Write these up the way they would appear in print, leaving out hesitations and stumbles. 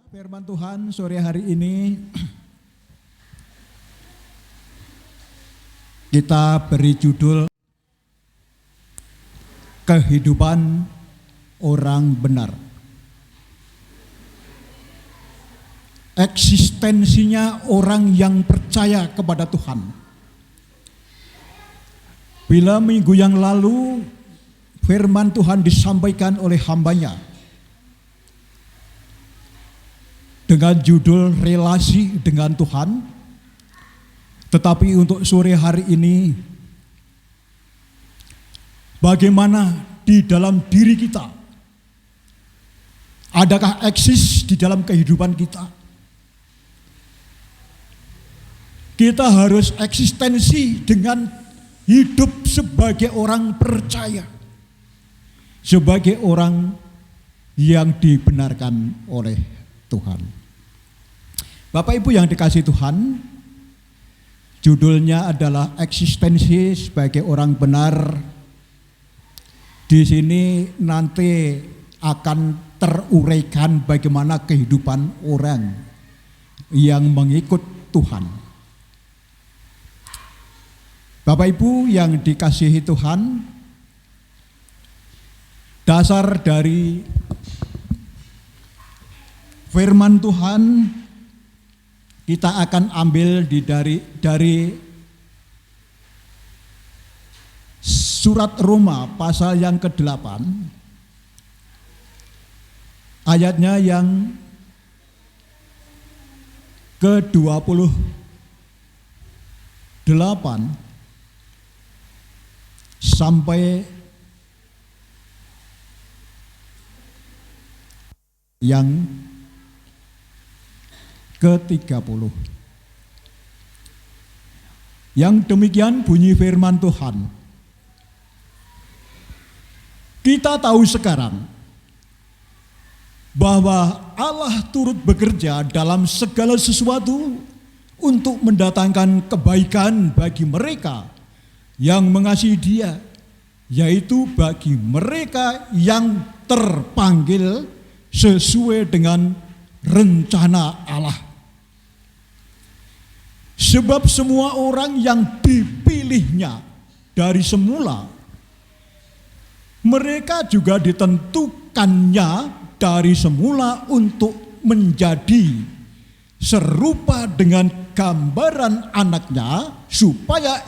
Firman Tuhan sore hari ini kita beri judul Kehidupan Orang Benar. Eksistensinya orang yang percaya kepada Tuhan. Bila minggu yang lalu firman Tuhan disampaikan oleh hambanya dengan judul relasi dengan Tuhan, tetapi untuk sore hari ini bagaimana di dalam diri kita, adakah eksis di dalam kehidupan kita? Kita harus eksistensi dengan hidup sebagai orang percaya, sebagai orang yang dibenarkan oleh Tuhan. Bapak Ibu yang dikasihi Tuhan, judulnya adalah eksistensi sebagai orang benar. Di sini nanti akan teruraikan bagaimana kehidupan orang yang mengikut Tuhan. Bapak Ibu yang dikasihi Tuhan, dasar dari firman Tuhan kita akan ambil dari surat Roma pasal yang ke-8, ayatnya yang ke-28 sampai yang ke-30. Yang demikian bunyi firman Tuhan. Kita tahu sekarang bahwa Allah turut bekerja dalam segala sesuatu untuk mendatangkan kebaikan bagi mereka yang mengasihi Dia, yaitu bagi mereka yang terpanggil sesuai dengan rencana Allah. Sebab semua orang yang dipilihnya dari semula, mereka juga ditentukannya dari semula untuk menjadi serupa dengan gambaran anaknya, supaya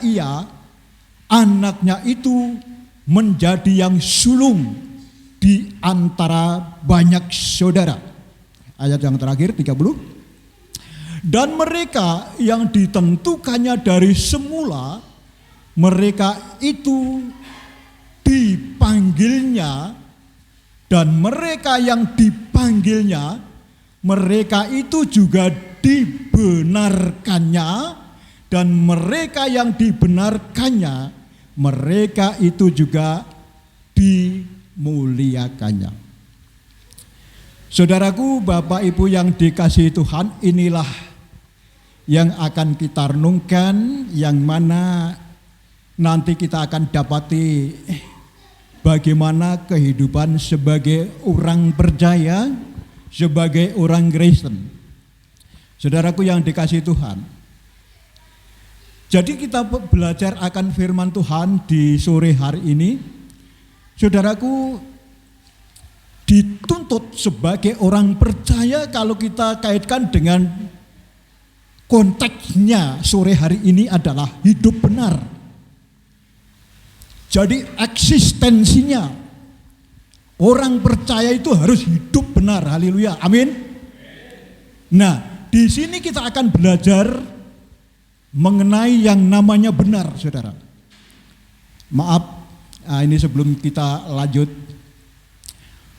anaknya itu menjadi yang sulung di antara banyak saudara. Ayat yang terakhir 30. Dan mereka yang ditentukannya dari semula, mereka itu dipanggilnya, dan mereka yang dipanggilnya, mereka itu juga dibenarkannya, dan mereka yang dibenarkannya, mereka itu juga dimuliakannya. Saudaraku, Bapak Ibu yang dikasihi Tuhan, inilah yang akan kita renungkan, yang mana nanti kita akan dapati bagaimana kehidupan sebagai orang percaya, sebagai orang Kristen. Saudaraku yang dikasihi Tuhan, jadi kita belajar akan firman Tuhan di sore hari ini. Saudaraku, dituntut sebagai orang percaya kalau kita kaitkan dengan konteksnya sore hari ini adalah hidup benar. Jadi eksistensinya orang percaya itu harus hidup benar. Haleluya, amin. Nah, di sini kita akan belajar mengenai yang namanya benar, saudara. Maaf, ini sebelum kita lanjut,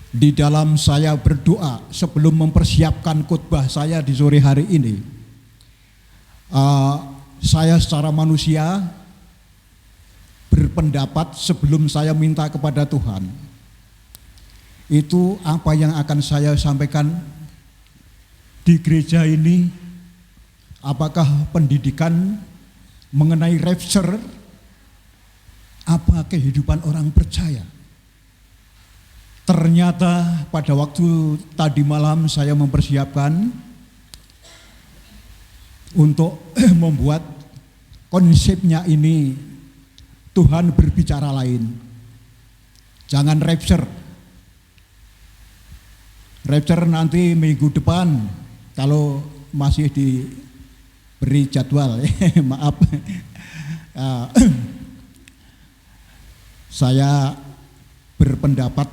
di dalam saya berdoa sebelum mempersiapkan khotbah saya di sore hari ini, saya secara manusia berpendapat sebelum saya minta kepada Tuhan, itu apa yang akan saya sampaikan di gereja ini, apakah pendidikan mengenai rapture, apa kehidupan orang percaya. Ternyata pada waktu tadi malam saya mempersiapkan untuk membuat konsepnya ini, Tuhan berbicara lain. Jangan rapture. Rapture nanti minggu depan kalau masih diberi jadwal. Maaf. Saya berpendapat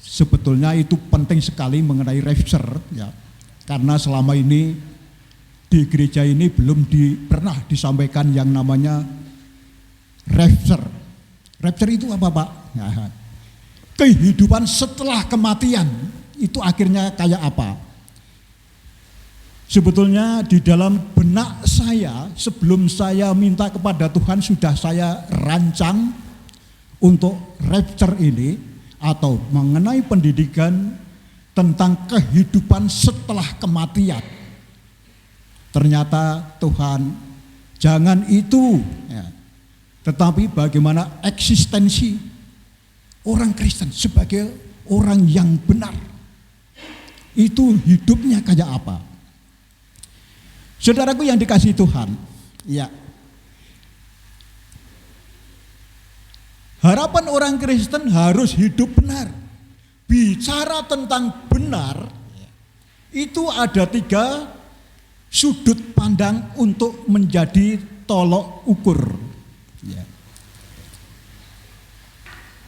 sebetulnya itu penting sekali mengenai rapture, ya, karena selama ini di gereja ini belum pernah disampaikan yang namanya rapture. Rapture itu apa, Pak? Nah, kehidupan setelah kematian itu akhirnya kayak apa? Sebetulnya di dalam benak saya sebelum saya minta kepada Tuhan sudah saya rancang untuk rapture ini atau mengenai pendidikan tentang kehidupan setelah kematian. Ternyata Tuhan jangan itu, ya, tetapi bagaimana eksistensi orang Kristen sebagai orang yang benar. Itu hidupnya kayak apa? Saudaraku yang dikasihi Tuhan, ya. Harapan orang Kristen harus hidup benar. Bicara tentang benar, itu ada 3 sudut pandang untuk menjadi tolok ukur. Ya.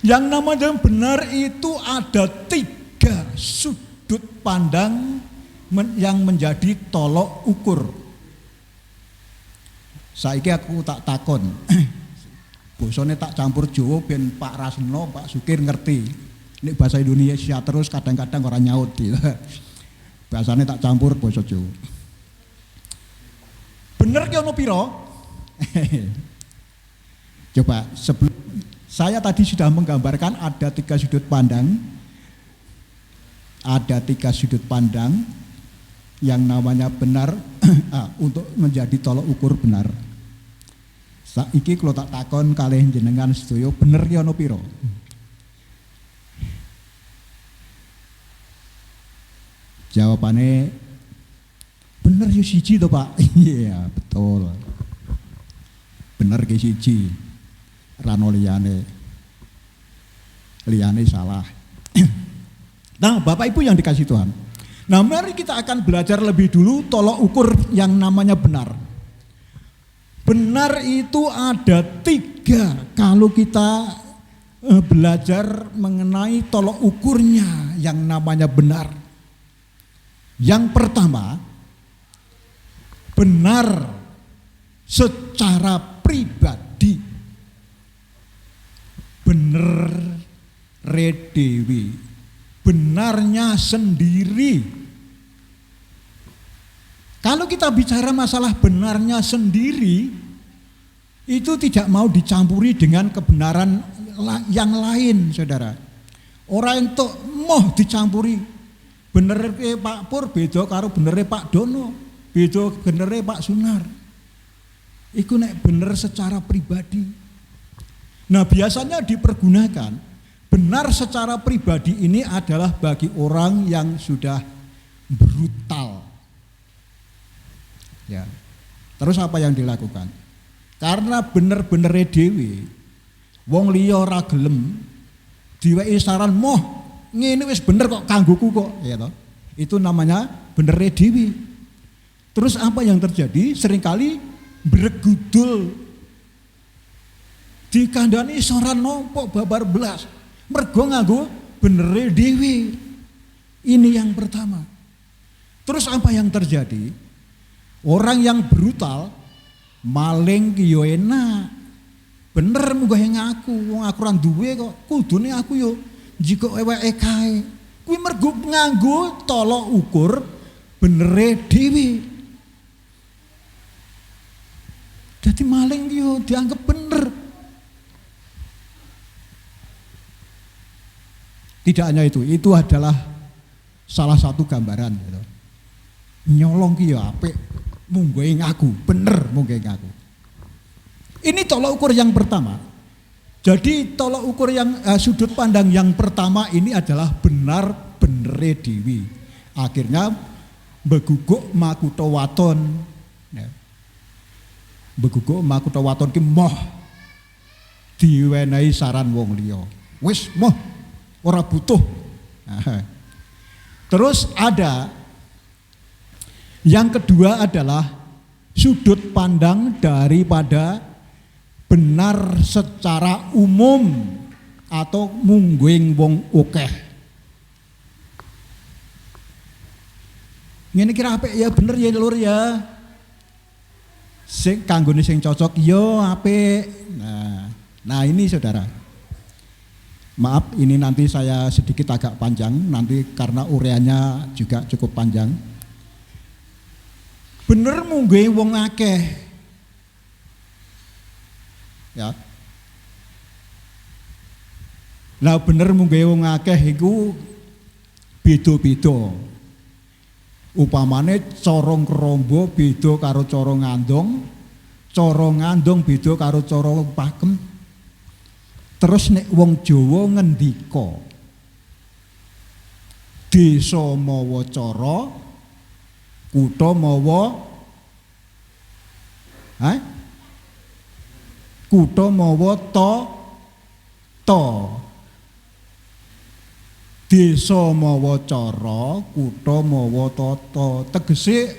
Yang namanya benar itu ada 3 sudut pandang yang menjadi tolok ukur. Saiki aku tak takon. Bosone tak campur Jawa ben Pak Rasno, Pak Sukir ngerti. Nek bahasa Indonesia terus kadang-kadang orang nyaut gitu. Bahasane tak campur basa Jawa. Bener ki ono piro? Coba sebelum saya tadi sudah menggambarkan ada 3 sudut pandang. Ada 3 sudut pandang yang namanya benar untuk menjadi tolok ukur benar. Saiki kalau tak takon kalih jenengan sedaya bener ki ana pira? Jawabane bener ya siji to, Pak. Iya, betul. Bener ki siji. Rano liyane salah. Nah, Bapak Ibu yang dikasihi Tuhan. Nah, mari kita akan belajar lebih dulu tolok ukur yang namanya benar. Benar itu ada 3 kalau kita belajar mengenai tolok ukurnya yang namanya benar. Yang pertama, benar secara pribadi. Benar redewi, benarnya sendiri. Kalau kita bicara masalah benarnya sendiri, itu tidak mau dicampuri dengan kebenaran yang lain, saudara. Orang itu mau dicampuri, bener Pak Pur beda karo bener Pak Dono, beda bener Pak Sunar. Iku nek bener secara pribadi. Nah, biasanya dipergunakan benar secara pribadi ini adalah bagi orang yang sudah brutal. Ya. Terus apa yang dilakukan? Karena bener-bener dhewe wong liya ora gelem diwehi saran moh ngene wis bener kok kanggoku kok, ya toh. Itu namanya bener dhewe. Terus apa yang terjadi? Seringkali bregudul dikandani saran nopo babar belas mergo nganggo bener dhewe. Ini yang pertama. Terus apa yang terjadi? Orang yang brutal maling ki yo enak. Bener munggah ngaku, wong aku ora duwe kok. Kudune aku yo njiko eweke kae. Kuwi mergo nganggo tolok ukur benere dhewe. Dadi maling ki yo dianggap bener. Tidak hanya itu adalah salah satu gambaran gitu. Nyolong ki yo apik, munggo ngaku, bener munggo ngaku. Ini tolok ukur yang pertama. Jadi tolok ukur yang sudut pandang yang pertama ini adalah benar-benar dewi. Akhirnya beguguk makuto waton. Ya. Beguguk makuto waton ki moh diwenehi saran wong liya. Wis moh ora butuh. Nah. Terus ada yang kedua adalah sudut pandang daripada benar secara umum atau mungguing wong akeh. Ngene kira apik ya bener ya lur ya. Sing kanggone sing cocok yo apik. Nah ini saudara. Maaf ini nanti saya sedikit agak panjang nanti karena ureanya juga cukup panjang. Bener mungguing wong akeh. Ya. Lah bener mungguing wong akeh iku beda-beda. Upamane cara ngrombo beda karo cara ngandong beda karo cara pakem. Terus nek wong Jawa ngendika desa mawa cara kutha mawa kutha mawa ta desa mawa cara kutha mawa tata. Tegese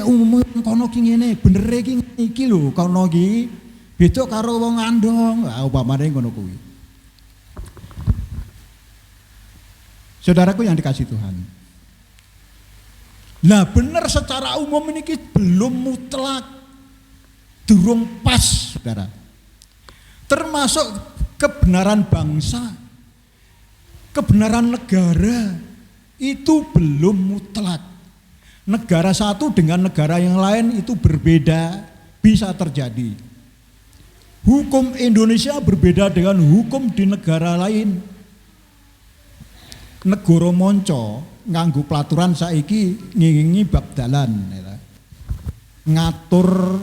umum kono ki ngene benere ki iki lho kono ki beda karo wong andong. Upamane ngono kuwi. Saudaraku yang dikasih Tuhan. Nah bener secara umum ini belum mutlak, durung pas saudara. Termasuk kebenaran bangsa, kebenaran negara itu belum mutlak. Negara satu dengan negara yang lain itu berbeda, bisa terjadi. Hukum Indonesia berbeda dengan hukum di negara lain. Negara monco nganggo pelaturan saiki ngingi bab dalan ngatur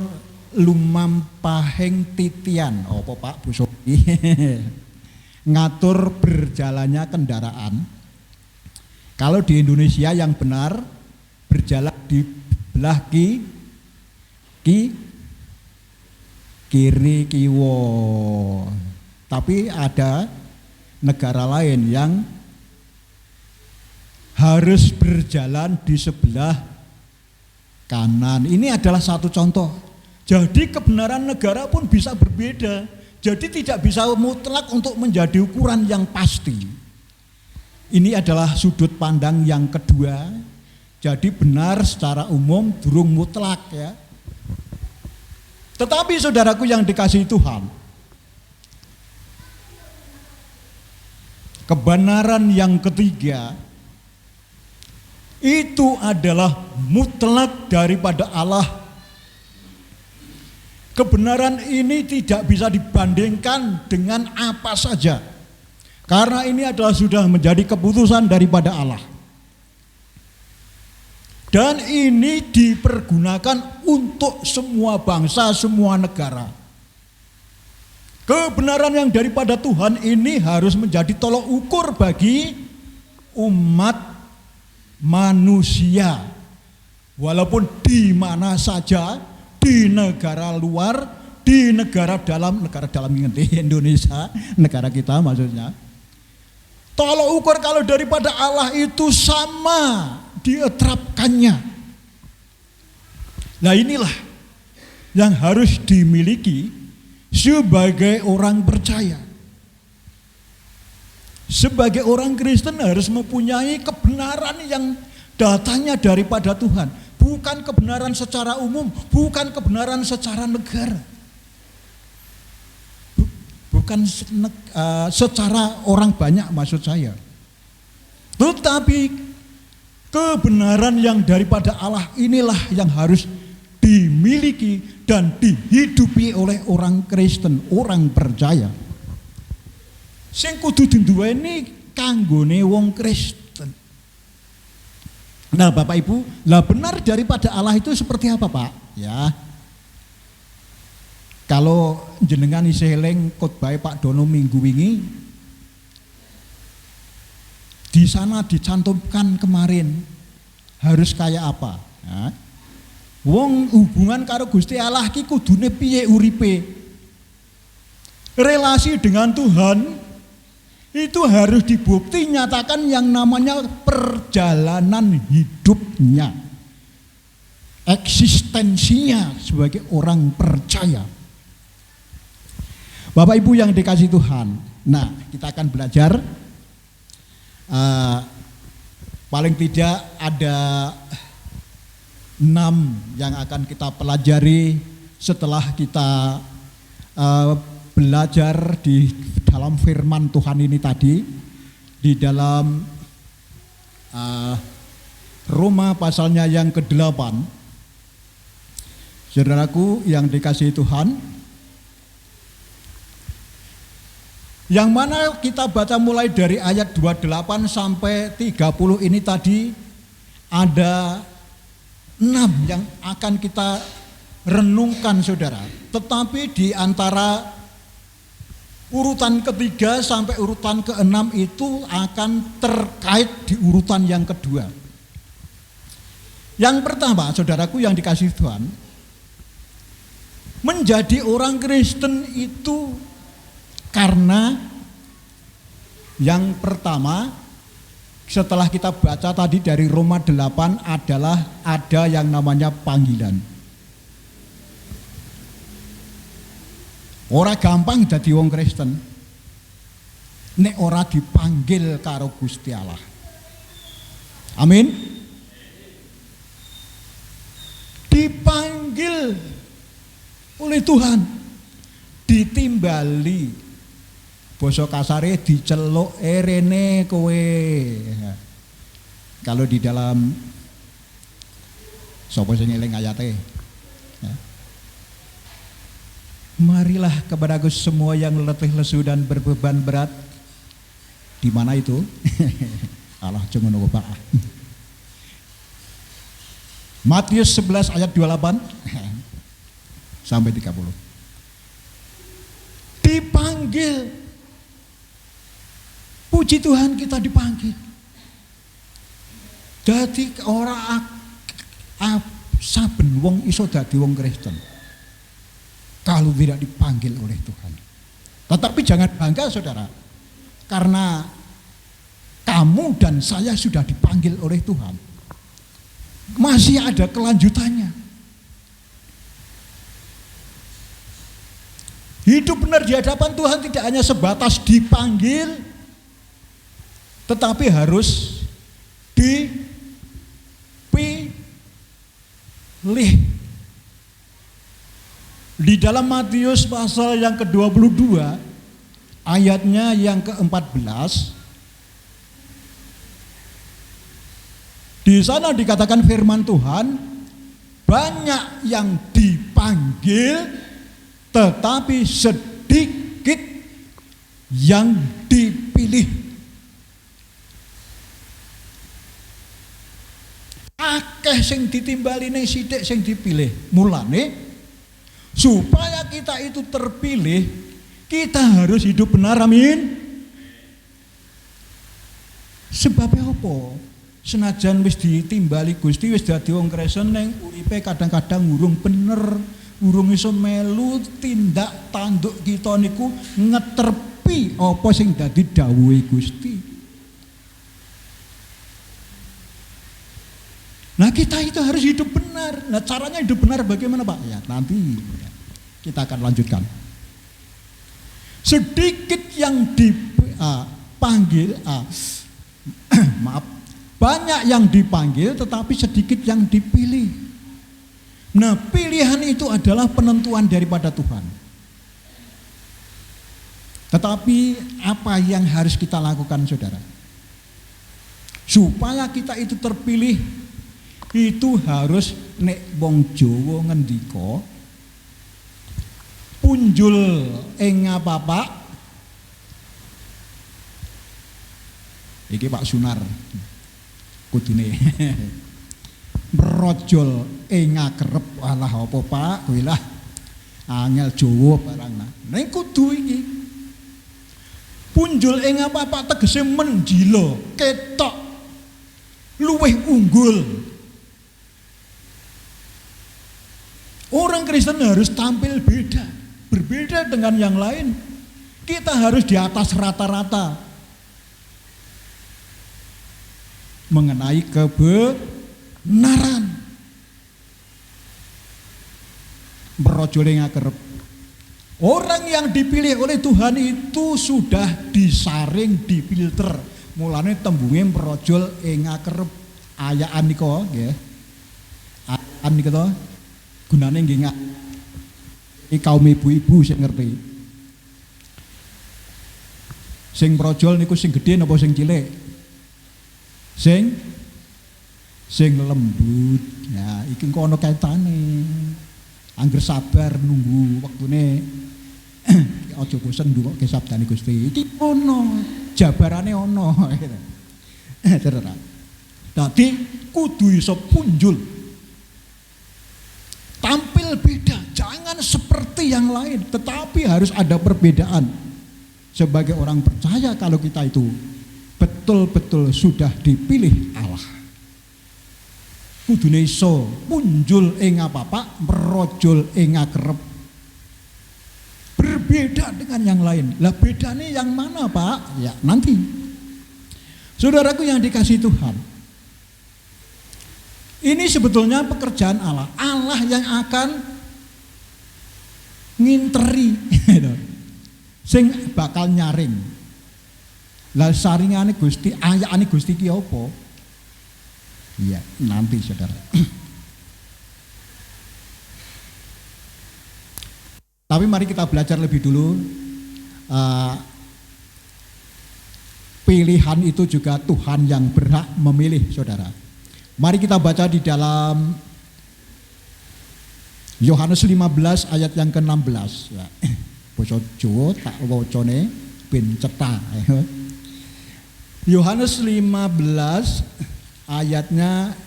lumampahing titian apa Pak Bu Sopi ngatur berjalannya kendaraan. Kalau di Indonesia yang benar berjalan di belah kiri kiwo. Tapi ada negara lain yang harus berjalan di sebelah kanan. Ini adalah satu contoh. Jadi kebenaran negara pun bisa berbeda. Jadi tidak bisa mutlak untuk menjadi ukuran yang pasti. Ini adalah sudut pandang yang kedua. Jadi benar secara umum durung mutlak ya. Tetapi saudaraku yang dikasihi Tuhan, kebenaran yang ketiga itu adalah mutlak daripada Allah. Kebenaran ini tidak bisa dibandingkan dengan apa saja, karena ini adalah sudah menjadi keputusan daripada Allah. Dan ini dipergunakan untuk semua bangsa, semua negara. Kebenaran yang daripada Tuhan ini harus menjadi tolok ukur bagi umat manusia. Walaupun di mana saja, di negara luar, di negara dalam Indonesia, negara kita maksudnya. Tolok ukur kalau daripada Allah itu sama diterapkannya. Nah inilah yang harus dimiliki sebagai orang percaya. Sebagai orang Kristen harus mempunyai kebenaran yang datangnya daripada Tuhan. Bukan kebenaran secara umum, bukan kebenaran secara negara. Bukan secara orang banyak maksud saya. Tetapi kebenaran yang daripada Allah inilah yang harus dimiliki dan dihidupi oleh orang Kristen, orang percaya. Sing kudu diduweni kanggone wong Kristen. Nah, Bapak Ibu, lah benar daripada Allah itu seperti apa, Pak? Ya. Kalau jenengan isih eling khotbah Pak Dono minggu wingi, di sana dicantumkan kemarin harus kayak apa? Nah, wong hubungan karo Gusti Allah ki kudune piye uripe? Relasi dengan Tuhan itu harus dibukti nyatakan yang namanya perjalanan hidupnya, eksistensinya sebagai orang percaya. Bapak Ibu yang dikasih Tuhan, nah kita akan belajar paling tidak ada 6 yang akan kita pelajari setelah kita belajar di dalam firman Tuhan ini tadi, di dalam Roma pasalnya yang ke-8. Saudaraku yang dikasihi Tuhan, yang mana kita baca mulai dari ayat 28 sampai 30 ini tadi, ada 6 yang akan kita renungkan saudara. Tetapi di antara urutan ketiga sampai urutan ke-6 itu akan terkait di urutan yang kedua. Yang pertama saudaraku yang dikasihi Tuhan, menjadi orang Kristen itu karena yang pertama setelah kita baca tadi dari Roma 8 adalah ada yang namanya panggilan. Ora gampang jadi wong Kristen nek ora dipanggil karo Gusti Allah. Amin. Dipanggil oleh Tuhan, ditimbali, basa kasare diceluk rene kowe. Kalau di dalam sapa sing eling ayate, marilah kepadaku semua yang letih lesu dan berbeban berat. Di mana itu? Allah cuma nunggu Pak. Matius 11 ayat 28 sampai 30. Dipanggil. Puji Tuhan kita dipanggil. Jadi orang saben wong iso dadi wong Kristen kalau tidak dipanggil oleh Tuhan. Tetapi jangan bangga saudara, karena kamu dan saya sudah dipanggil oleh Tuhan. Masih ada kelanjutannya. Hidup benar di hadapan Tuhan tidak hanya sebatas dipanggil, tetapi harus dipilih. Di dalam Matius pasal yang ke-22 ayatnya yang ke-14, di sana dikatakan firman Tuhan, banyak yang dipanggil tetapi sedikit yang dipilih. Akeh sing ditimbali ning sithik sing dipilih. Mulane supaya kita itu terpilih, kita harus hidup benar, amin. Sebabnya apa? Senajan wis ditimbali Gusti, wis dadi wong Kristen, ning uripe kadang-kadang urung bener, urung iso melu tindak tanduk kita niku ngeterpi apa sing dadi dawuhe Gusti. Nah kita itu harus hidup benar. Nah caranya hidup benar bagaimana Pak? Ya nanti kita akan lanjutkan. Sedikit yang dipanggil, maaf, banyak yang dipanggil tetapi sedikit yang dipilih. Nah pilihan itu adalah penentuan daripada Tuhan. Tetapi apa yang harus kita lakukan saudara? Supaya kita itu terpilih, itu harus nek wong Jawa ngendika, punjul ing apa-apa. Iki Pak Sunar kudune merojol ing akrep. Alah apa Pak, kowe lah Angel Jawa barang ning kudu iki. Punjul ing apa-apa tegese menjila, ketok luwih unggul. Orang Kristen harus tampil beda, berbeda dengan yang lain. Kita harus di atas rata-rata mengenai kebenaran. Merojole ngakerep. Orang yang dipilih oleh Tuhan itu sudah disaring, difilter. Mulane tembunge merojol ing ngakerep. Ayaan nika nggih. Ayaan nika to gunane nggih iki kaum ibu-ibu sing ngerti. Sing merojol niku sing gedhe napa sing cilik? Sing lembut. Ya, iki kok ana kaitane. Angger sabar nunggu wektune aja bosen nduwokke sabdane Gusti. Iki ono, jabarane ono. Terus. Dadi kudu iso punjul. Tampil beda, jangan seperti yang lain, tetapi harus ada perbedaan. Sebagai orang percaya kalau kita itu betul-betul sudah dipilih Allah. Kudune iso punjul ing apa-apa, merojol ing akrep. Berbeda dengan yang lain. Lah bedanya yang mana, Pak? Ya, nanti. Saudaraku yang dikasihi Tuhan. Ini sebetulnya pekerjaan Allah. Allah yang akan nginteri. Sing bakal nyaring. Lah saringane Gusti, ayakane Gusti ki apa? Iya, nanti saudara. Tapi mari kita belajar lebih dulu. Pilihan itu juga Tuhan yang berhak memilih, saudara. Mari kita baca di dalam Yohanes 15 ayat yang ke-16. Ya. Basa Jawa tak wacane ben cetha. Yohanes 15 ayatnya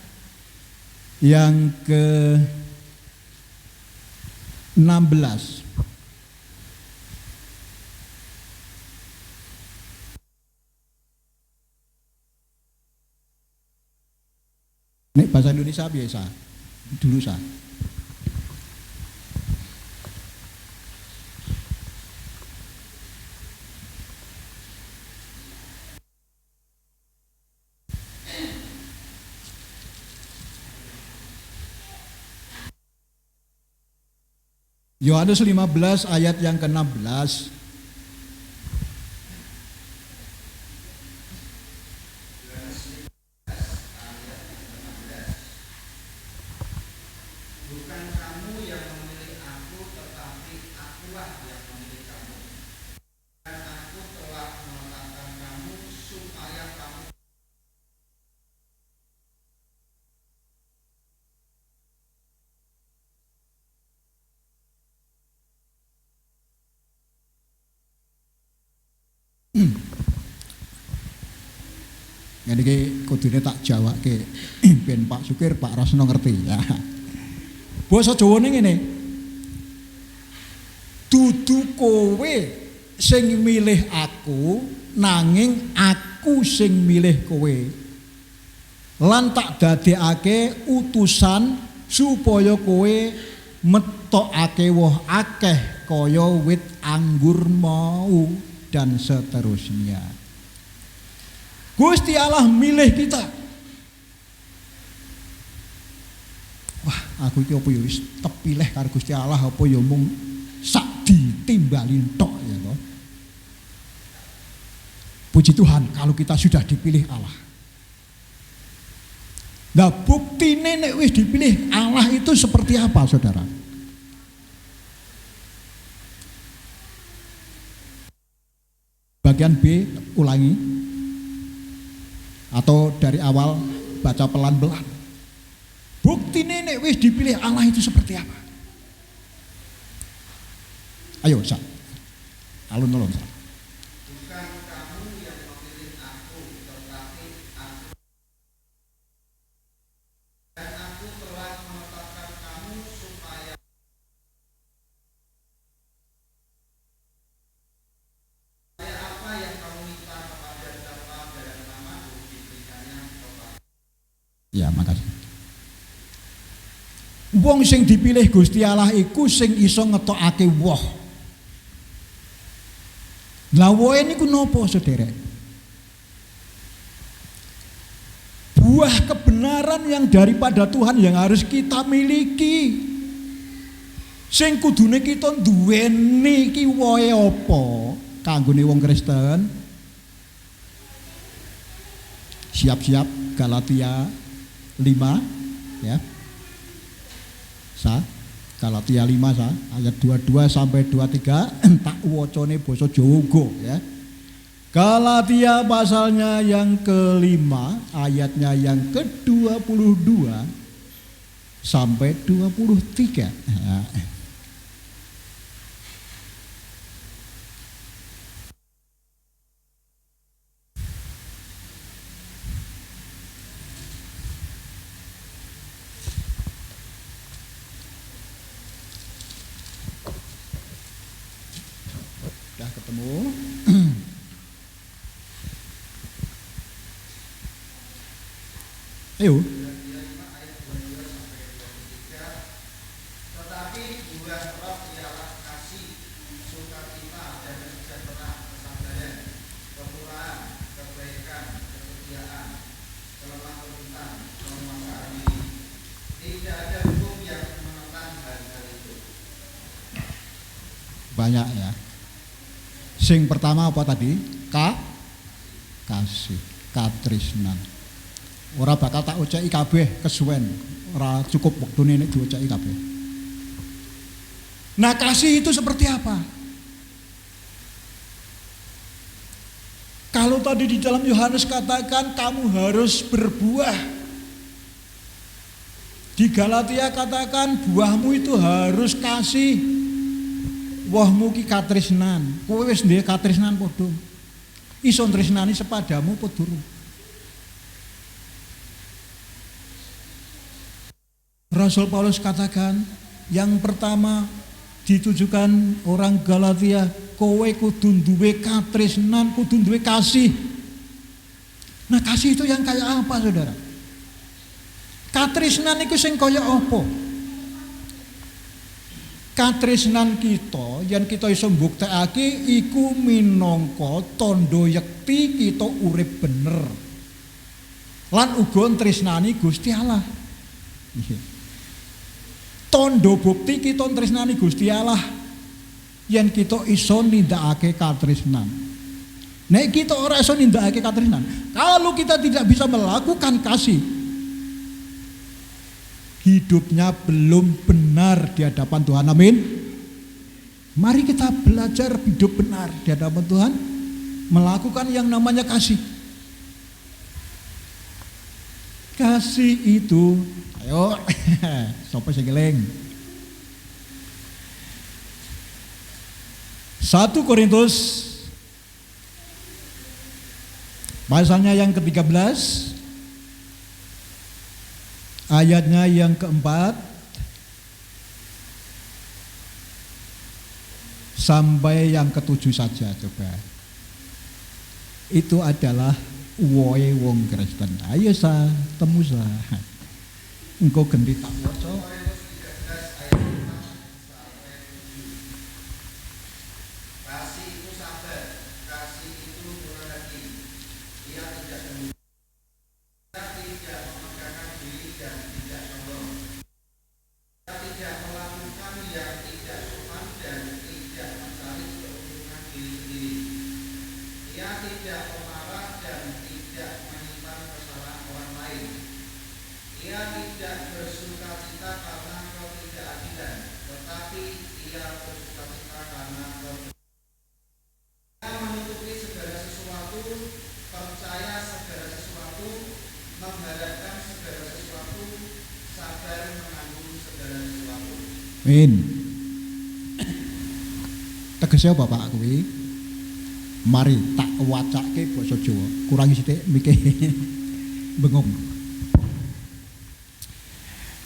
yang ke-16. Nek bahasa Indonesia biasa. Dulu sah. Yohanes 15 ayat yang ke-16. Ngene iki kudune tak jawake ben Pak Sukir, Pak Rasno ngerti ya. Basa Jawane ngene. Dudu kowe sing milih aku, nanging aku sing milih kowe. Lan tak dadekake utusan supaya kowe metokake woh akeh kaya wit anggur mau dan seterusnya. Gusti Allah milih kita. Wah, aku iki apa ya wis tepileh karo Gusti Allah apa ya mung sak ditimbalin tok ya toh. Puji Tuhan kalau kita sudah dipilih Allah. Nah, buktine nek wis dipilih Allah itu seperti apa, Saudara? Bagian B ulangi. Atau dari awal baca pelan-pelan. Bukti nenek wis dipilih Allah itu seperti apa? Ayo, Sa. Alun-alun, Sa. Bukan kamu yang memilih aku, tetapi aku. Dan aku telah menetapkan kamu supaya Ya, makasih. Wong sing dipilih Gusti Allah iku sing iso ngetokake woh. Lah wohe niku napa, Saudara? Buah kebenaran yang daripada Tuhan yang harus kita miliki. Sing kudune kita duweni iki wohe apa? Kanggone wong Kristen. Siap-siap Galatia 5 ya. Galatia 5 ayat 22 sampai 23 tak wacane basa Jawa uga ya. Galatia pasalnya yang kelima, ayatnya yang ke-22 sampai 23. Sudah ketemu? Ayo. Tetapi buah roh ialah kasih, sukacita, dan sejahtera, kesabaran, kemurahan, kebaikan, kesetiaan, kelemah lembutan, penguasaan diri. Tidak ada hukum yang menentang hal-hal itu. Banyak ya. Sing pertama apa tadi? Kasih, katresnan. Ora bakal tak uceki kabeh kesuwen. Ora cukup wektune nek diuceki kabeh. Nah, kasih itu seperti apa? Kalau tadi di dalam Yohanes katakan kamu harus berbuah. Di Galatia katakan buahmu itu harus kasih. Wohmu ki katresnan. Kowe wis duwe katresnan padha. Iso tresnani sepadamu apa durung? Rasul Paulus katakan yang pertama ditujukan orang Galatia, kowe kudu duwe katresnan, kudu duwe kasih. Nah, kasih itu yang kayak apa, Saudara? Katresnan itu sing kaya apa? Katresnan kita yang kita iso mbuktekake iku minangka tandha yekti kita urip bener. Lan uga tresnani Gusti Allah. Tondo bukti kita tresnani Gusti Allah yen kita iso nindakake katresnan. Nek kita ora iso nindakake katresnan, kalau kita tidak bisa melakukan kasih, hidupnya belum benar di hadapan Tuhan. Amin. Mari kita belajar hidup benar di hadapan Tuhan, melakukan yang namanya kasih. Kasih itu, ayo, sapa sing eling? 1 Korintus pasalnya yang ke-13 ayatnya yang ke-4 sampai yang ke-7 saja coba. Itu adalah woe wong Kristen. Ayo temu engko gendhi tak waca. Kasih itu sabar, kasih itu murah hati. Ia tidak gembira, tidak memegahkan diri dan tidak sombong. Ia tidak melakukan yang tidak sopan dan tidak mencari keuntungan diri sendiri. Ia tidak pemarah dan tidak menyimpan kesalahan orang lain. Ia tidak bersukacita karena ketidakadilan, tetapi ia bersukacita karena kebenaran. Ia menutupi segala sesuatu, percaya segala sesuatu, mengharapkan segala sesuatu, sabar menanggung segala sesuatu. Amin. Tegese apa Pak kuwi? Mari tak wacake basa Jawa. Kurangi sithik mikir bengong.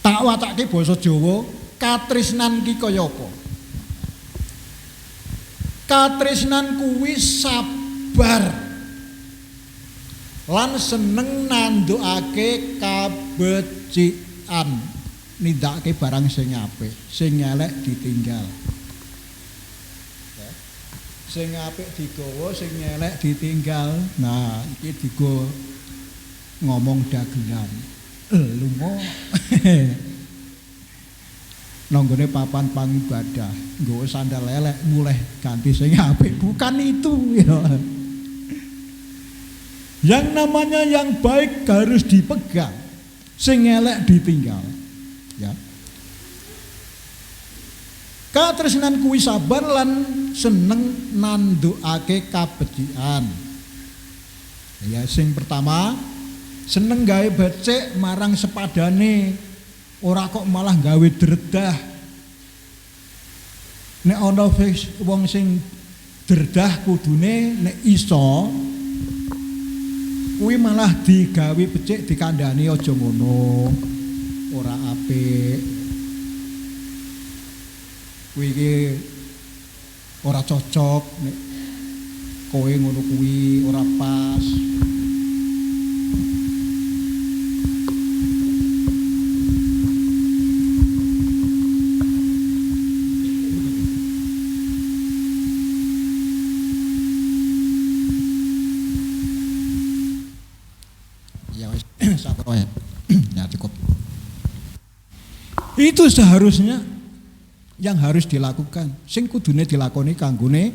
Tak wacake basa Jawa, katresnan ki kaya apa? Katresnan kuwi sabar lan seneng nandukake kabeh becikan nindakake barang sing apik, sing elek ditinggal. Sing apik digawa, sing elek ditinggal. Nah, iki digo ngomong dagelan. Lunga nanggone papan pangibadah, nggawa sandal elek mulai ganti sing apik. Bukan itu ya. Yang namanya yang baik harus dipegang, sing elek ditinggal. Ya. Katresnan kuwi sabar lan seneng nandukake kabecikan. Ya, sing pertama seneng gawe becik marang sepadane, ora kok malah gawe dredah. Nek ana wong sing dredah kudune nek iso kuwi malah digawe becik dikandhani aja ngono. Ora apik. Kuwi iki ora cocok nek kowe ngono kuwi ora pas. Ya cukup. Itu seharusnya yang harus dilakukan. Sing kudune dilakoni kanggone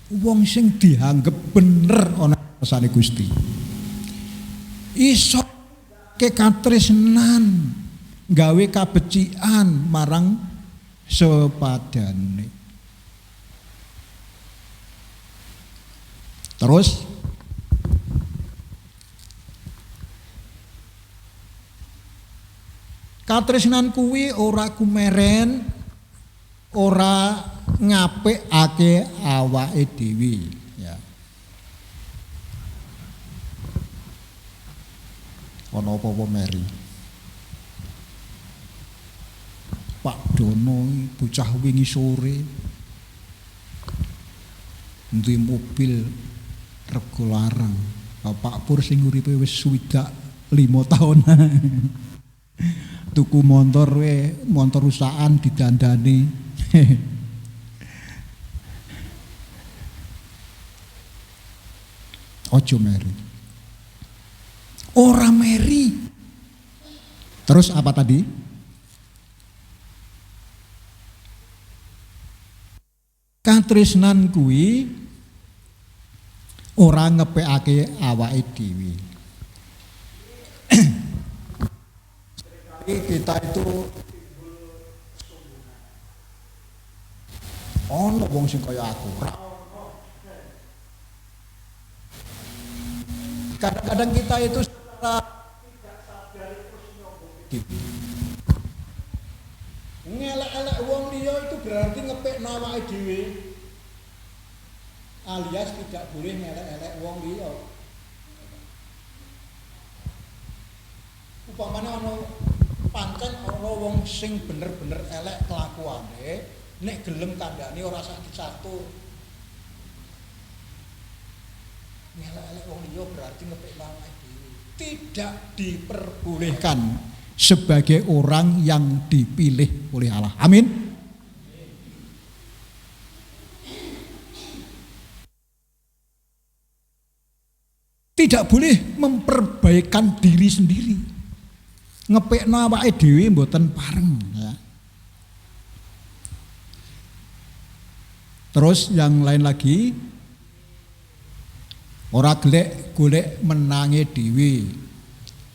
wong sing dianggep bener ana kersane Gusti. Iso kekatresnan gawe kabecikan marang sepadane. Terus katresnan kuwi ora kumeren, ora ngapikake awake dhewe, ya. Ana apa-apa meri. Pak Dono bocah wingi sore duwe mobil rego larang. Bapak Pur sing uripe wis 5 tahun. Tuku motor motor usahaan didandani. Ojo meri. Ora meri. Terus apa tadi? Katresnan kuwi ora ngepekake awake dhewe. Kita itu ono wong sing kaya aku. Kadang-kadang kita itu secara tidak sadar terus nyoba ngelek-elek wong liya itu berarti ngepekno awake dhewe. Alias tidak boleh ngelek-elek wong liya. Upamane ono pancen ana wong sing bener-bener elek kelakuane, nek gelem kandhane ora sak dicatur. Ngelek-elek wong liya berarti ngepekno awake dhewe. Tidak diperbolehkan sebagai orang yang dipilih oleh Allah. Amin. Tidak boleh memperbaikan diri sendiri. Ngepekno awake dhewe mboten pareng ya. Terus yang lain lagi ora golek menange dhewe.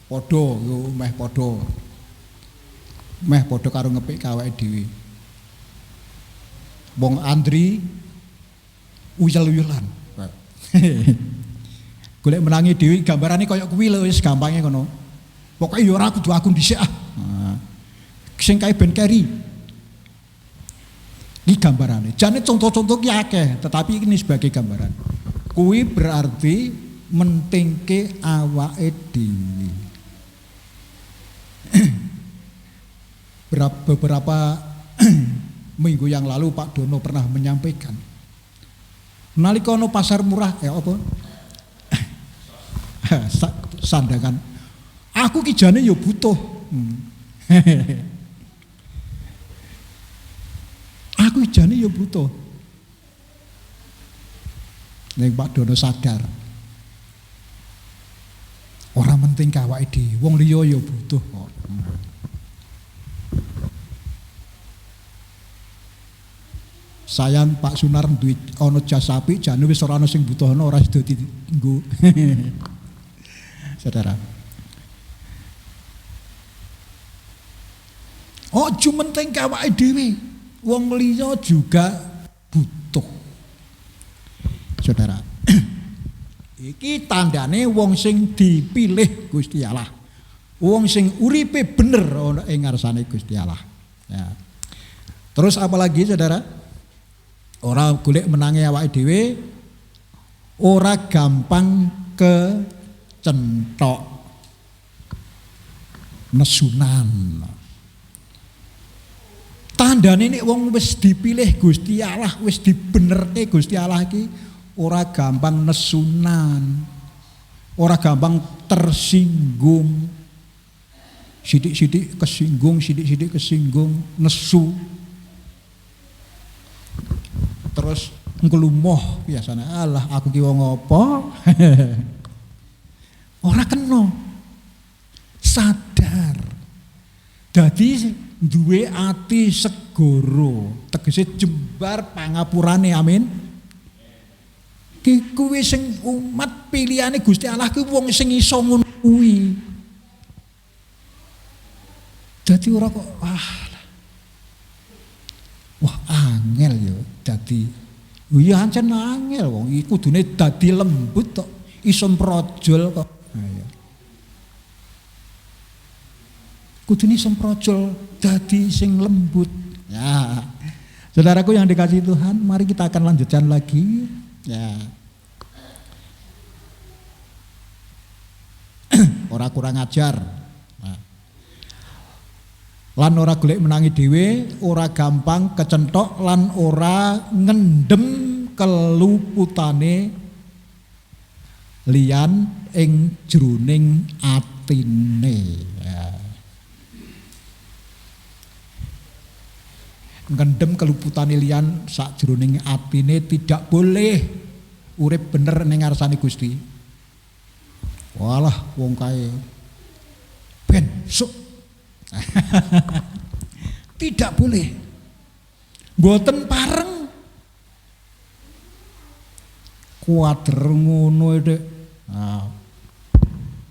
Padha yo meh padha karo ngepek awake dhewe. Wong Andri uyel-uyelan. Golek menange dhewe gambarane kaya kuwi lho wis gampange ngono. Pokoknya ya ora kudu aku dhisik ah. Sing kae ben keri. Iki gambarane. Jane contoh-contoh ki akeh, tetapi ini sebagai gambaran. Kuwi berarti mentingke awake dhewe. Beberapa minggu yang lalu Pak Dono pernah menyampaikan. Nalika pasar murah apa? Sandangan Aku ki jane ya butuh. Aku jane ya butuh. Nek Pak Dono sadar. Ora penting awake dhewe, wong liya ya butuh kok. Sayang Pak Sunar duwe ana jas apik, jane wis ora ana sing butuhno, ora sida dienggo. Saudara. Ojo penting awake dhewe, wong liya juga butuh. Saudara. Iki tandane wong sing dipilih Gusti Allah. Wong sing uripe bener ana ing ngarsane Gusti Allah. Ya. Terus apalagi Saudara? Ora golek menangi awake dhewe, ora gampang kecentok nesunan. Tandane nek wong wis dipilih Gusti Allah, wis dibenerke Gusti Allah iki ora gampang nesunan, ora gampang tersinggung, sidik-sidik kesinggung, nesu, terus nglumoh biasanya, alah aku ki wong apa? Ora kena sadar, dadi duwe ati segoro, tegese jembar pangapurane, amin. Kuwi sing umat pilihane Gusti Allah kuwi wong sing iso ngono kuwi. Dadi ora kok wah angel ya dadi. Ya ancen angel wong iki kudune dadi lembut kok, iso mprojol kok. Ya. Kudune iso mprojol dadi sing lembut. Ya. Saudaraku yang dikasihi Tuhan, mari kita akan lanjutkan lagi. Ya. Ora kurang ajar. Nah. Lan ora golek menangi dhewe, ora gampang kecentok lan ora ngendem keluputane liyan ing jroning atine. Ya. Ngendem keluputane liyan sak jroning atine tidak boleh urip bener ning ngarsane Gusti. Walah wong kae ben suk. Tidak boleh. Mboten pareng. Kuwader ngono Dik. Nah.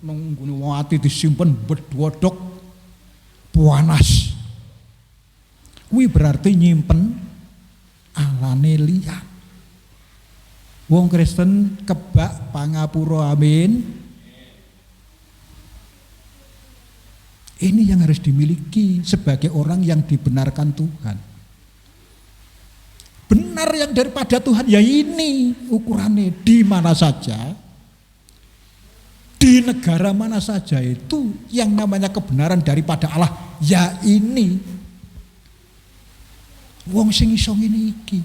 Nunggune ati disimpen bedhodok panas. Kuwi berarti nyimpen alane liyan. Wong Kristen kebak pangapura, amin. Ini yang harus dimiliki sebagai orang yang dibenarkan Tuhan. Benar yang daripada Tuhan ya ini ukurannya, di mana saja, di negara mana saja itu yang namanya kebenaran daripada Allah ya ini. Wong sing iso ngene iki.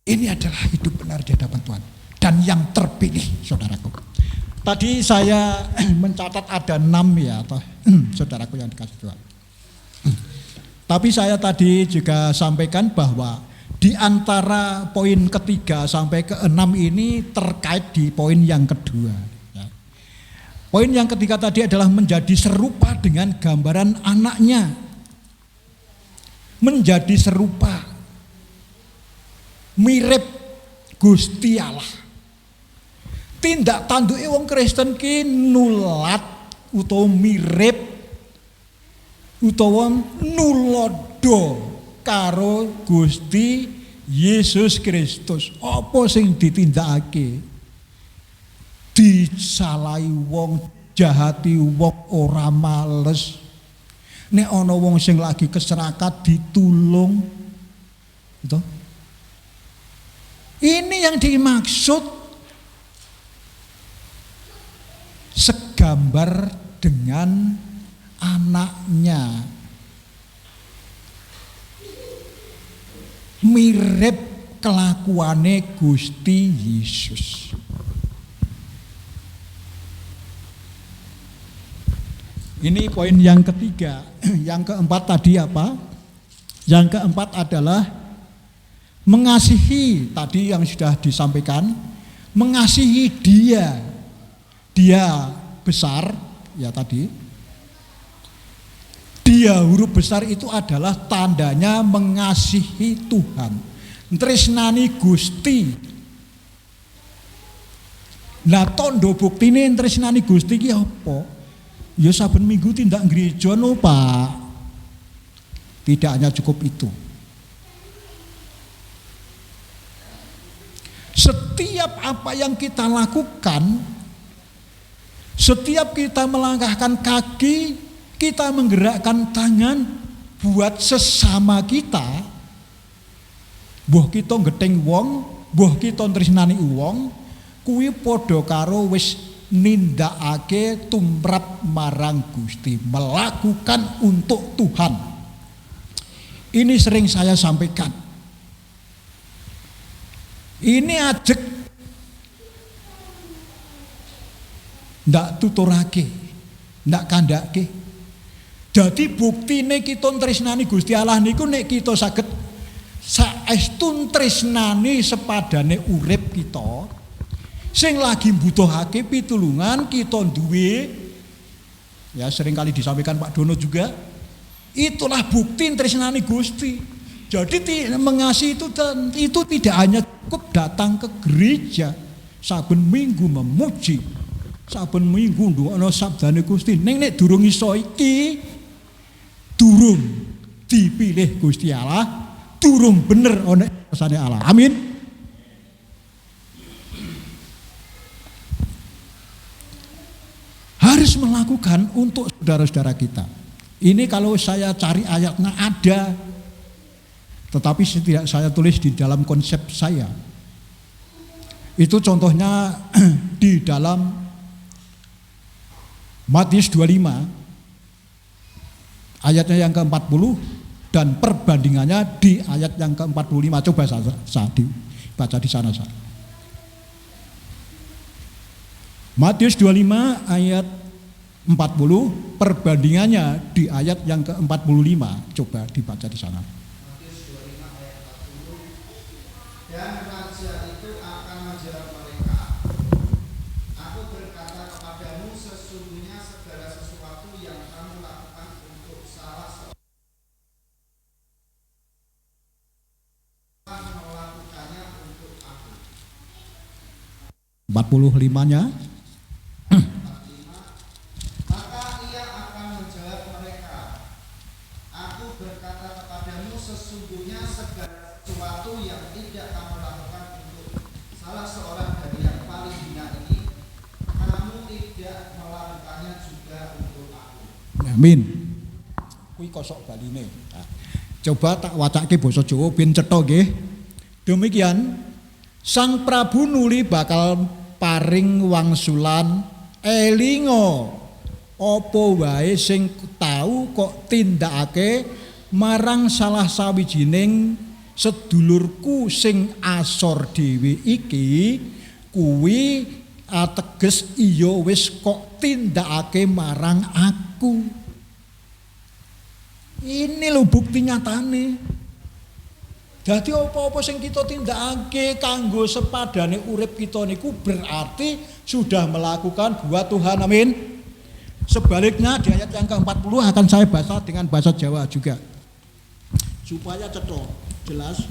Ini adalah hidup benar di hadapan Tuhan dan yang terpilih, saudaraku. Tadi saya mencatat ada 6 ya, saudaraku yang dikasih Tuhan. Tapi saya tadi juga sampaikan bahwa di antara poin ketiga sampai ke-6 ini terkait di poin yang kedua. Ya. Poin yang ketiga tadi adalah menjadi serupa dengan gambaran anaknya. Menjadi serupa, mirip Gusti Allah. Tindak tanduke wong Kristen ki nulat utawa mirip utawa nulodo karo Gusti Yesus Kristus. Apa sing ditindakake? Disalahi wong, jahati wong ora males. Nek ana wong sing lagi keserakat ditulung. Gitu. Ini yang dimaksud segambar dengan anaknya, mirip kelakuane Gusti Yesus. Ini poin yang ketiga. Yang keempat tadi apa? Yang keempat adalah mengasihi, tadi yang sudah disampaikan, mengasihi dia. Dia besar, ya tadi. Dia huruf besar itu adalah tandanya mengasihi Tuhan. Tresnani Gusti. Lah tondo buktine tresnani Gusti ki apa? Ya saben minggu tindak gereja no Pak. Tidak hanya cukup itu. Setiap apa yang kita lakukan, setiap kita melangkahkan kaki, kita menggerakkan tangan buat sesama kita, mbah kita gething wong, mbah kita tresnani wong, kuwi padha karo wis nindakake tumrap marang Gusti, melakukan untuk Tuhan. Ini sering saya sampaikan. Ini ajek ndak tuturake, ndak kandhake. Jadi buktine kita tresnani Gusti Allah niku nek kita saged saestu tresnani sepadane urip kita, sing lagi mbutuhake pitulungan kita duwe, ya sering kali disampaikan Pak Dono juga, itulah bukti tresnani Gusti. Jadi mengasihi itu tidak hanya cukup datang ke gereja saben minggu memuji, saben minggu nduwono sabdane Gusti. Nek durung iso iki, durung dipilih Gusti Allah, durung bener ana kersane Allah. Amin. Harus melakukan untuk saudara-saudara kita. Ini kalau saya cari ayatnya ada, tetapi tidak saya tulis di dalam konsep saya. Itu contohnya di dalam Matius 25 ayatnya yang ke-40 dan perbandingannya di ayat yang ke-45. Coba saya dibaca di sana saya. Matius 25 ayat 40, perbandingannya di ayat yang ke-45. Coba dibaca di sana. Matius 25 ayat 40. Dan raja itu akan menjawab mereka, aku berkata kepadamu, sesungguhnya segala sesuatu yang kamu lakukan untuk salah seorang melakukannya untuk aku. 45-nya. Maka ia akan menjawab mereka, aku berkata kepadamu, sesungguhnya segala sesuatu yang tidak kamu lakukan untuk salah seorang dari yang paling hina ini, kamu tidak melakukannya juga untuk aku. Amin. Kuwi kosok baline. Nah, coba tak wacake basa Jawa ben cetha nggih. Demikian Sang Prabu nuli bakal paring wangsulan elingo apa wae sing tahu kok tindakake marang salah sawijining sedulurku sing asor dhewe iki, kuwi ateges iya wis kok tindakake marang aku. Ini lho bukti nyatane. Jadi apa-apa sing kita tindakake kanggo sepadane urip kita niku berarti sudah melakukan buat Tuhan. Amin. Sebaliknya di ayat yang ke-40 akan saya baca dengan bahasa Jawa juga supaya cetha jelas.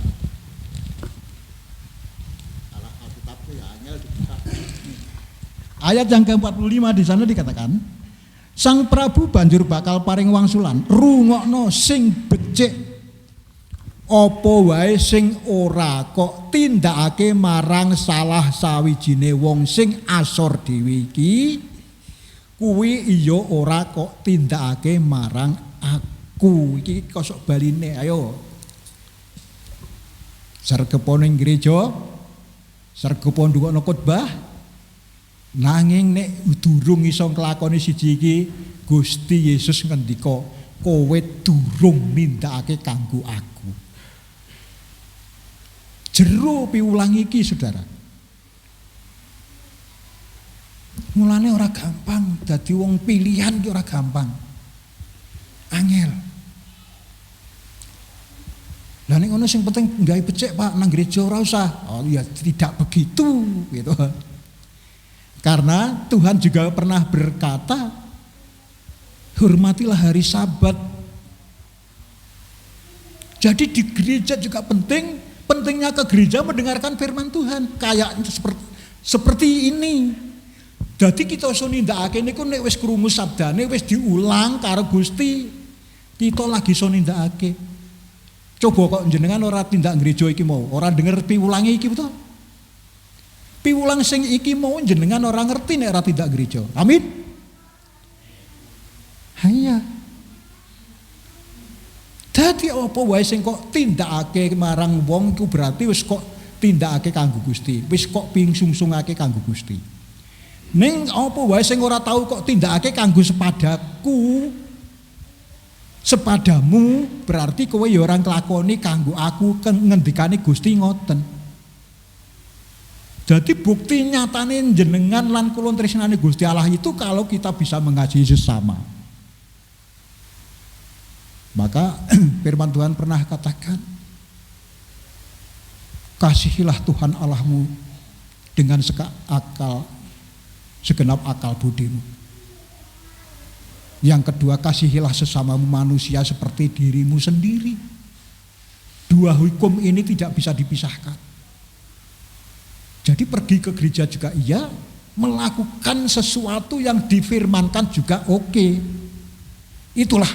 Alkitabnya ya angel dibuka. Ayat yang ke-45 di sana dikatakan, Sang Prabu banjur bakal paring wangsulan, rungokno sing becik apa wae sing ora kok tindakake marang salah sawijine wong sing asor dhewe iki, kuwi iya ora kok tindakake marang aku. Iki kosok baline, ayo. Sregepane gereja, sregepane ndukokno khotbah, nanging nek durung iso nglakoni siji iki, Gusti Yesus ngendika, kowe durung nindakake kanggo aku. Jero piwulang iki saudara. Mulane ora gampang dadi wong pilihan ki ora gampang. Angel. Lah nek ngono sing penting nggawe becik Pak nang gereja ora usah. Oh ya tidak begitu gitu. Karena Tuhan juga pernah berkata, hormatilah hari Sabat. Jadi di gereja juga pentingnya ke gereja mendengarkan firman Tuhan. Kayak seperti ini. Jadi kita iso nindakake niku nek wis krungu sabdane wis diulang karo Gusti, kita lagi iso nindakake. Coba kok jenengan ora tindak gereja iki mau, ora denger piwulange iki betul. Piwulang sing iki mau jenengan ora ngerti nek ora tindak gereja. Amin. Hanya. Dadi apa wae sing kok tindakake marang wong iku berarti wis kok tindakake kanggo Gusti, wis kok pingsungsungake kanggo Gusti. Ning apa wae sing ora tahu kok tindakake kanggo sepadamu berarti kowe ya orang kelakoni kanggo aku ngendikane Gusti ngoten. Jadi bukti nyatane jenengan lan kula tresnane Gusti Allah itu kalau kita bisa mengasihi sesama. Maka firman Tuhan pernah katakan, kasihilah Tuhan Allahmu dengan segenap akal budimu. Yang kedua, kasihilah sesamamu manusia seperti dirimu sendiri. Dua hukum ini tidak bisa dipisahkan. Jadi pergi ke gereja juga iya, melakukan sesuatu yang difirmankan juga oke. Itulah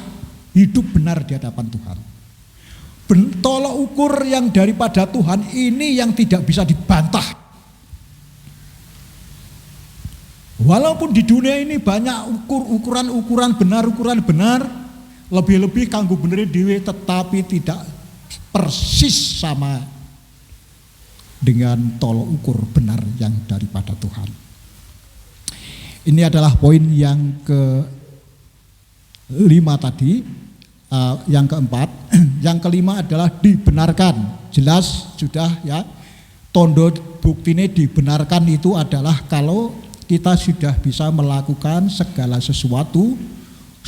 hidup benar di hadapan Tuhan. Tolok ukur yang daripada Tuhan ini yang tidak bisa dibantah. Walaupun di dunia ini banyak ukuran benar, lebih-lebih kanggo bener dhewe tetapi tidak persis sama dengan tolok ukur benar yang daripada Tuhan. Ini adalah poin yang kelima tadi, yang keempat. Yang kelima adalah dibenarkan. Jelas sudah ya, tondo buktine dibenarkan itu adalah kalau kita sudah bisa melakukan segala sesuatu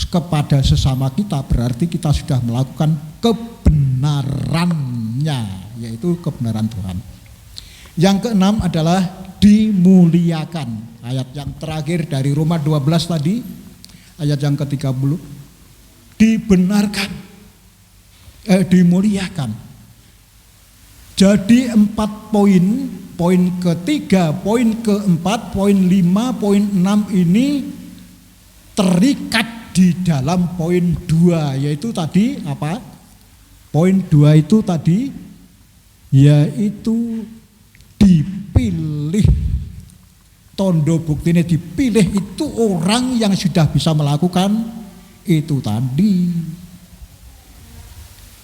kepada sesama kita, berarti kita sudah melakukan kebenarannya, yaitu kebenaran Tuhan. Yang keenam adalah dimuliakan. Ayat yang terakhir dari Roma 12 tadi, ayat yang ke-30. Dibenarkan, dimuliakan. Jadi 4 poin, poin ketiga, poin keempat, poin 5, poin 6 ini terikat di dalam poin 2, yaitu tadi apa? Poin 2 itu tadi yaitu dipilih. Tondo buktine dipilih itu orang yang sudah bisa melakukan itu tadi.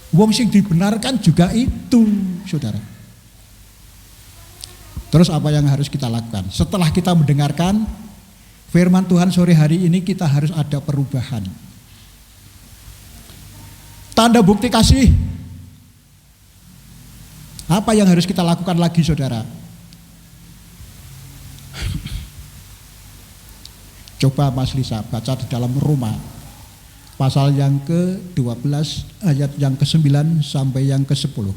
Wong sing dibenarkan juga itu, saudara. Terus apa yang harus kita lakukan? Setelah kita mendengarkan firman Tuhan sore hari ini, kita harus ada perubahan. Tanda bukti kasih. Apa yang harus kita lakukan lagi, saudara? Coba Mas Lisa baca di dalam Roma pasal yang ke-12 ayat yang ke-9 sampai yang ke-10.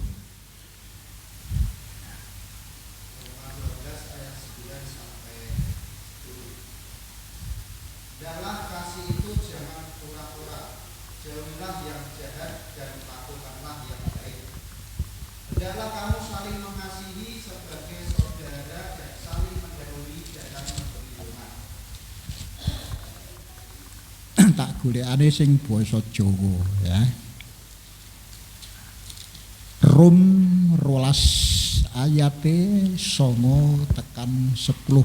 Tak golekane sing basa Jawa ya. Rom 12 ayate 9 tekan 10.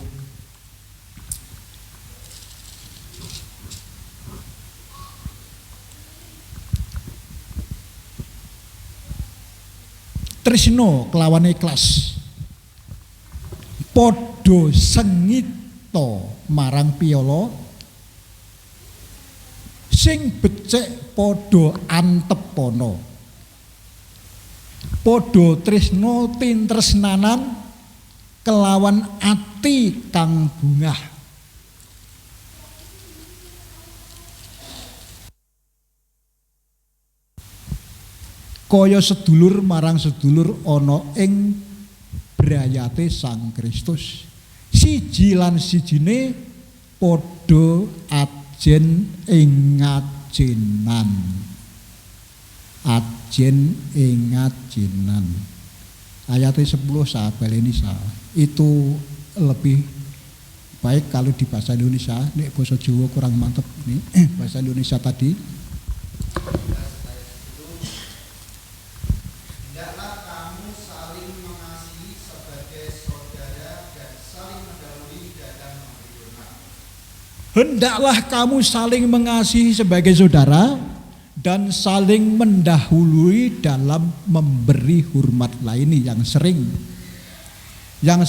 Tresno kelawan ikhlas, padha sengita marang piyala, sing becik padha antepana, padha tresna tintresnanan kelawan ati kang bungah. kaya sedulur marang sedulur ana ing brayate Sang Kristus. Siji lan sijine padha ajen ing ajenan. Ajen ing ajenan. Ayat 10 sabaleni itu lebih baik kalau di bahasa Indonesia. Nek bahasa Jawa kurang mantep nih. Bahasa Indonesia tadi. Hendaklah kamu saling mengasihi sebagai saudara dan saling mendahului dalam memberi hormat. Hendaklah kamu saling mengasihi sebagai saudara dan saling mendahului dalam memberi hormat. Lah ini yang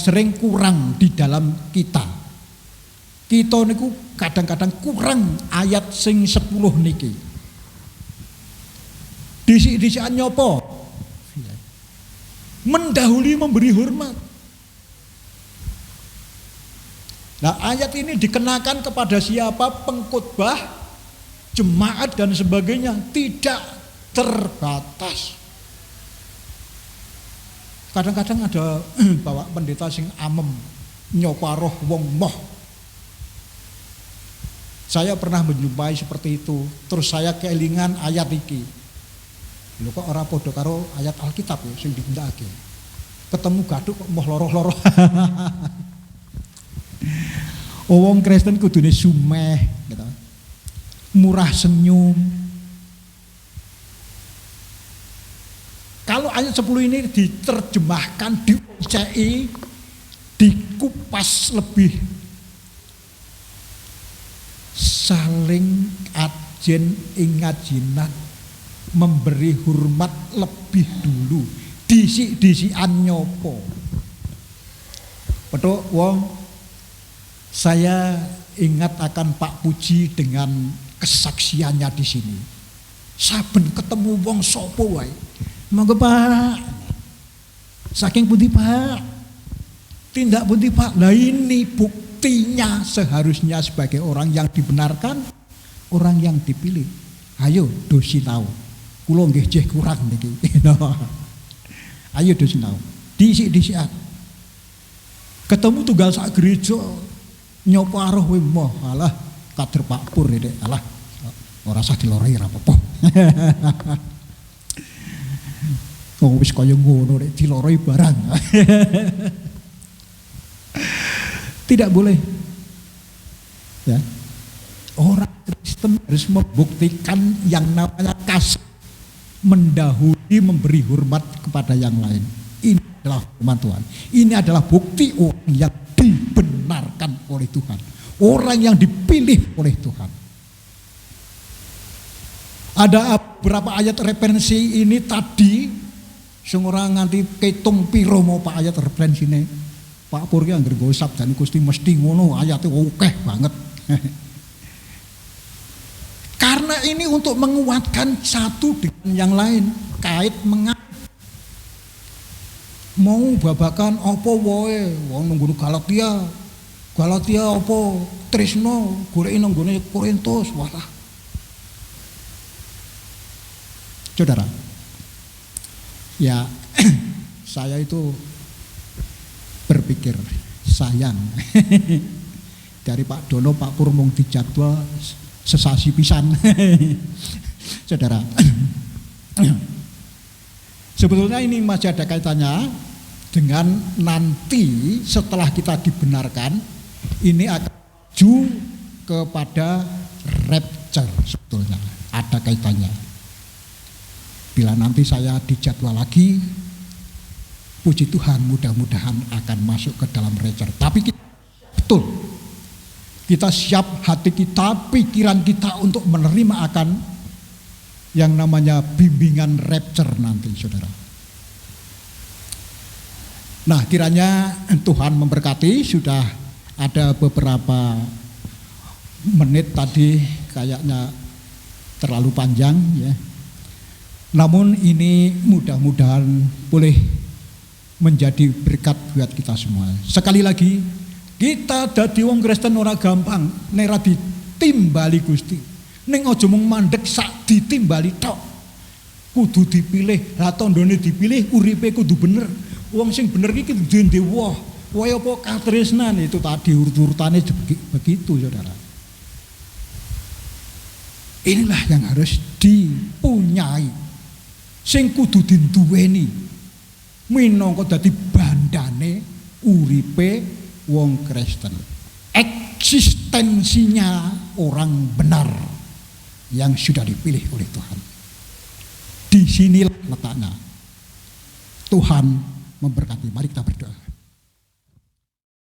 sering kurang di dalam kita. Kita niku kadang-kadang kurang ayat sing 10 niki. Disik-disikan nyopo? Mendahului memberi hormat. Nah, ayat ini dikenakan kepada siapa? Pengkhotbah, jemaat dan sebagainya, tidak terbatas. Kadang-kadang ada bawa pendeta sing amem nyoparoh wong moh. Saya pernah menjumpai seperti itu. Terus saya keelingan ayat iki. Lho kok ora padha karo ayat Alkitab ya sing ditindakake. Ketemu gaduh kok moh loroh-loroh. Wong Kristen kudune sumeh gitu. Murah senyum. Kalau ayat 10 ini diterjemahkan, diucai, dikupas lebih, saling ajen ing ajenan, memberi hormat lebih dulu, disik-disikan nyopo. Pedok wong, saya ingat akan Pak Puji dengan kesaksiannya di sini. Saben ketemu wong sapa wae, monggo Pak. Saking pundi Pak? Tindak pundi Pak? Lah ini buktinya seharusnya sebagai orang yang dibenarkan, orang yang dipilih. Ayo do sinau. Kula nggih jeh kurang niki. Ayo do sinau. Disik-disikan. Ketemu tunggal sak gereja nyopo aruh kowe moh. Alah kader Pak Pur iki. Alah ora usah diloroi ora apa-apa. Oh wis kaya ngono nek diloroi barang. Tidak boleh. Ya. Orang Kristen harus membuktikan yang namanya kasih, mendahului memberi hormat kepada yang lain. Ini adalah firman Tuhan. Ini adalah bukti orang yang dibenarkan oleh Tuhan, orang yang dipilih oleh Tuhan. Ada beberapa ayat referensi ini tadi, sing ora nganti ketung piro mau Pak ayat referensine. Pak Pur ki anggere nggo sabdane Gusti mesti ngono, ayate akeh banget. Karena ini untuk menguatkan satu dengan yang lain, kait mengait. Mau babakan apa wae, wong nunggu Galatia. Galatia apa tresno goleki nang gone Korintus, walah. Saudara, ya saya itu berpikir sayang dari Pak Dono, Pak Pur mung dijadwal sesasi pisan. Saudara, sebetulnya ini masih ada kaitannya dengan nanti setelah kita dibenarkan, ini akan menuju kepada rapture. Sebetulnya ada kaitannya. Bila nanti saya dijadwal lagi, puji Tuhan mudah-mudahan akan masuk ke dalam rapture. Tapi kita betul, kita siap hati kita, pikiran kita untuk menerima akan yang namanya bimbingan rapture nanti, saudara. Nah, kiranya Tuhan memberkati. Sudah ada beberapa menit tadi kayaknya terlalu panjang ya. Namun ini mudah-mudahan boleh menjadi berkat buat kita semua. Sekali lagi, kita dadi wong Kristen ora gampang, nek ora ditimbali Gusti. Ning aja mung mandek sak ditimbali tok. kudu dipilih. Lah tandane dipilih uripe kudu bener. Wong sing bener iki kudu duwe woh. Wohe apa katresnan itu tadi urut-urutane begitu Saudara. Inilah yang harus dipunyai. Sing kudu diduweni minangka dadi bandane uripe wong Kristen. Eksistensinya orang benar yang sudah dipilih oleh Tuhan. Di sinilah letaknya. Tuhan memberkati. Mari kita berdoa.